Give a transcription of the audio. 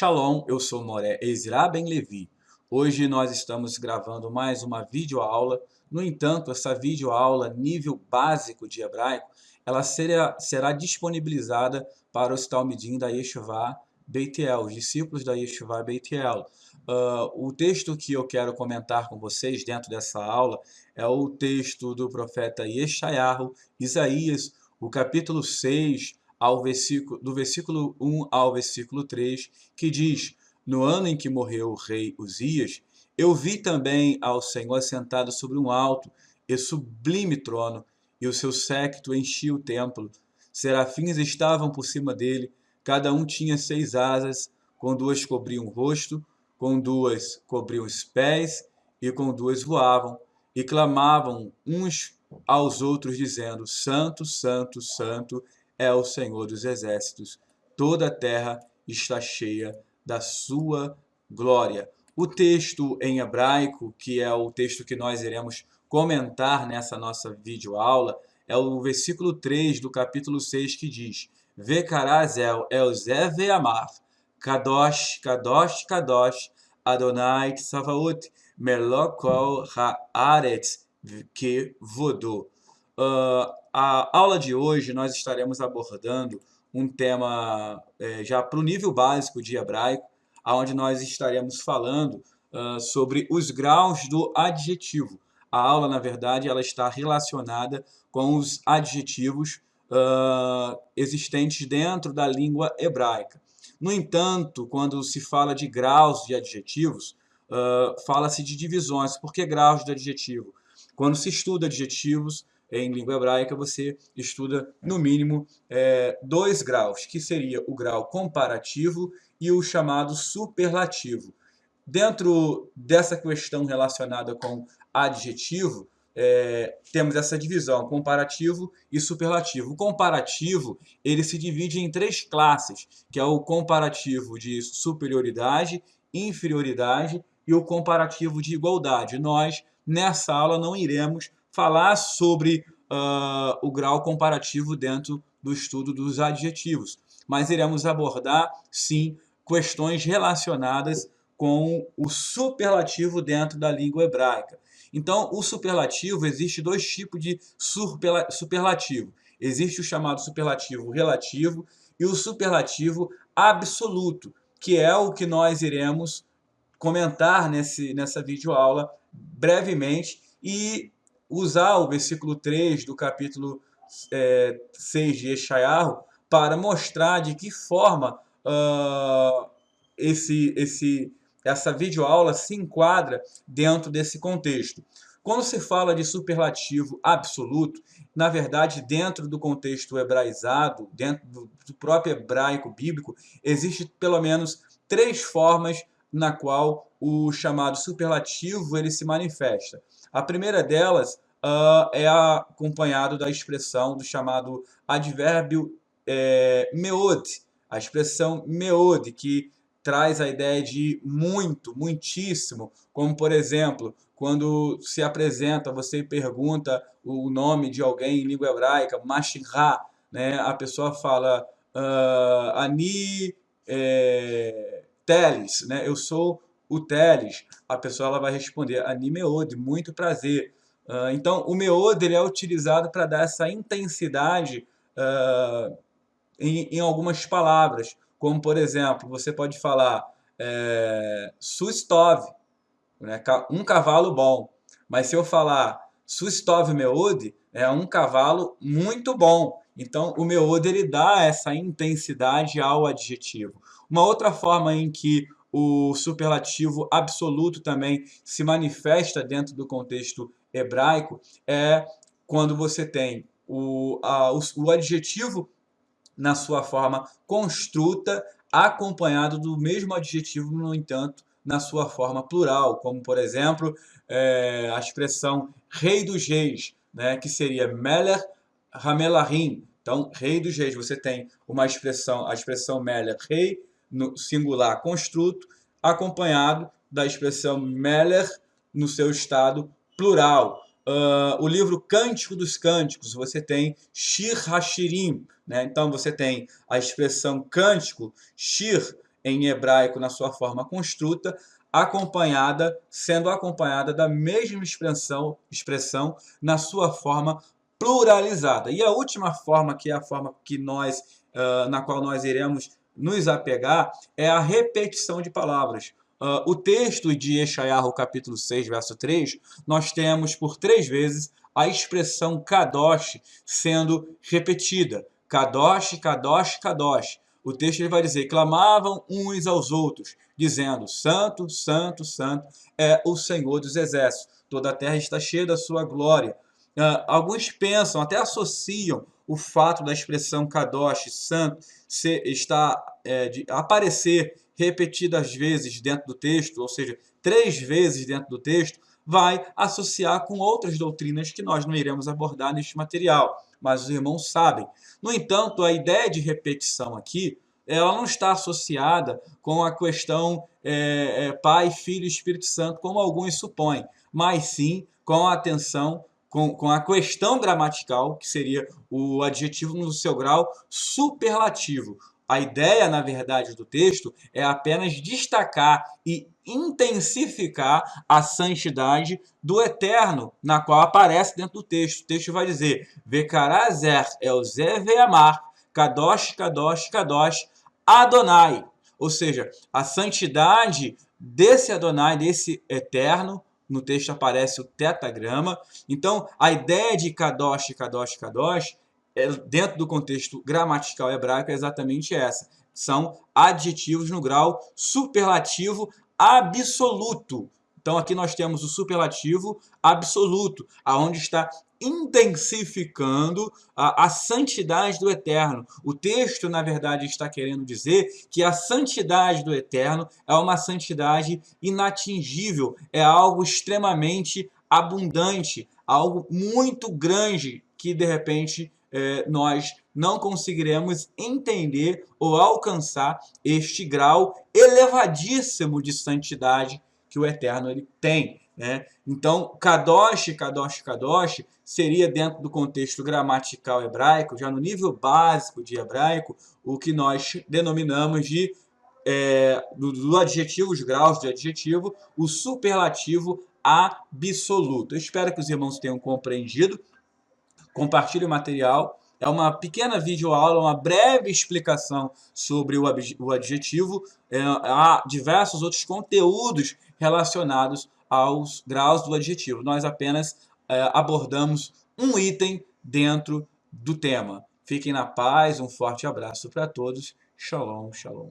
Shalom, eu sou Moré Ezra Ben Levi. Hoje nós estamos gravando mais uma videoaula. No entanto, essa videoaula nível básico de hebraico, ela será disponibilizada para os talmidim da Yeshivá Beit El, os discípulos da Yeshivá Beit El. O texto que eu quero comentar com vocês dentro dessa aula é o texto do profeta Yeshayahu, Isaías, o capítulo 6, do versículo 1 ao versículo 3, que diz: No ano em que morreu o rei Uzias, eu vi também ao Senhor sentado sobre um alto e sublime trono, e o seu séquito enchia o templo. Serafins estavam por cima dele, cada um tinha 6 asas, com 2 cobriam o rosto, com 2 cobriam os pés, e com 2 voavam, e clamavam uns aos outros, dizendo: Santo, Santo, Santo é o Senhor dos exércitos, toda a terra está cheia da sua glória. O texto em hebraico, que é o texto que nós iremos comentar nessa nossa videoaula, é o versículo 3 do capítulo 6, que diz: Vekarás el Zé ve'amar, Kadosh, Kadosh, Kadosh, Adonai Tsavaot, Melech kol haaretz kevodó. A aula de hoje nós estaremos abordando um tema já para o nível básico de hebraico, onde nós estaremos falando sobre os graus do adjetivo. A aula, na verdade, ela está relacionada com os adjetivos existentes dentro da língua hebraica. No entanto, quando se fala de graus de adjetivos, fala-se de divisões. Por que graus de adjetivo? Quando se estuda adjetivos em língua hebraica, você estuda, no mínimo, 2 graus, que seria o grau comparativo e o chamado superlativo. Dentro dessa questão relacionada com adjetivo, temos essa divisão, comparativo e superlativo. O comparativo, ele se divide em 3 classes, que é o comparativo de superioridade, inferioridade e o comparativo de igualdade. Nós, nessa aula, não iremos falar sobre o grau comparativo dentro do estudo dos adjetivos, mas iremos abordar, sim, questões relacionadas com o superlativo dentro da língua hebraica. Então, o superlativo, existe 2 tipos de superlativo. Existe o chamado superlativo relativo e o superlativo absoluto, que é o que nós iremos comentar nessa videoaula brevemente e usar o versículo 3 do capítulo 6 de Yeshayahu para mostrar de que forma essa videoaula se enquadra dentro desse contexto. Quando se fala de superlativo absoluto, na verdade, dentro do contexto hebraizado, dentro do próprio hebraico bíblico, existe pelo menos 3 formas na qual o chamado superlativo ele se manifesta. A primeira delas é acompanhado da expressão do chamado advérbio meod, a expressão meod, que traz a ideia de muito, muitíssimo, como por exemplo, quando se apresenta, você pergunta o nome de alguém em língua hebraica, Mashirá, né? A pessoa fala Ani Teles, né? Eu sou o Teles. A pessoa ela vai responder Ani Meod, muito prazer. Então, o Meod ele é utilizado para dar essa intensidade em algumas palavras, como por exemplo, você pode falar Sustov, né, um cavalo bom, mas se eu falar Sustov Meod, é um cavalo muito bom. Então, o Meod ele dá essa intensidade ao adjetivo. Uma outra forma em que o superlativo absoluto também se manifesta dentro do contexto hebraico é quando você tem o adjetivo na sua forma construta, acompanhado do mesmo adjetivo, no entanto, na sua forma plural, como, por exemplo, a expressão rei dos reis, né, que seria Melech Hamelachim. Então, rei dos reis, você tem a expressão Melech, rei, no singular construto, acompanhado da expressão Melech no seu estado plural. O livro Cântico dos Cânticos, você tem Shir Hashirim, né? Então você tem a expressão cântico, Shir, em hebraico na sua forma construta, sendo acompanhada da mesma expressão na sua forma pluralizada. E a última forma, que é a forma que na qual nós iremos nos apegar, é a repetição de palavras. O texto de Yeshayahu, capítulo 6, verso 3, nós temos por 3 vezes a expressão Kadosh sendo repetida. Kadosh, Kadosh, Kadosh. O texto ele vai dizer: clamavam uns aos outros, dizendo: Santo, Santo, Santo é o Senhor dos Exércitos. Toda a terra está cheia da sua glória. Alguns pensam, até associam o fato da expressão Kadosh, santo, aparecer repetidas vezes dentro do texto, ou seja, 3 vezes dentro do texto, vai associar com outras doutrinas que nós não iremos abordar neste material, mas os irmãos sabem. No entanto, a ideia de repetição aqui, ela não está associada com a questão Pai, Filho e Espírito Santo, como alguns supõem, mas sim com a atenção, com a questão gramatical, que seria o adjetivo no seu grau superlativo. A ideia, na verdade, do texto é apenas destacar e intensificar a santidade do Eterno, na qual aparece dentro do texto. O texto vai dizer: Vekarazer elze veamar, Kadosh, Kadosh, Kadosh, Adonai. Ou seja, a santidade desse Adonai, desse Eterno. No texto aparece o tetagrama. Então, a ideia de Kadosh, Kadosh, Kadosh, dentro do contexto gramatical hebraico, é exatamente essa. São adjetivos no grau superlativo absoluto. Então, aqui nós temos o superlativo absoluto, aonde está intensificando a santidade do Eterno. O texto, na verdade, está querendo dizer que a santidade do Eterno é uma santidade inatingível, é algo extremamente abundante, algo muito grande que, de repente, nós não conseguiremos entender ou alcançar este grau elevadíssimo de santidade que o Eterno ele tem. Então, Kadosh, Kadosh, Kadosh seria, dentro do contexto gramatical hebraico, já no nível básico de hebraico, o que nós denominamos de, do adjetivo, os graus de adjetivo, o superlativo absoluto. Eu espero que os irmãos tenham compreendido. Compartilhe o material. É uma pequena videoaula, uma breve explicação sobre o adjetivo. Há diversos outros conteúdos relacionados aos graus do adjetivo. Nós apenas abordamos um item dentro do tema. Fiquem na paz, um forte abraço para todos. Shalom, shalom.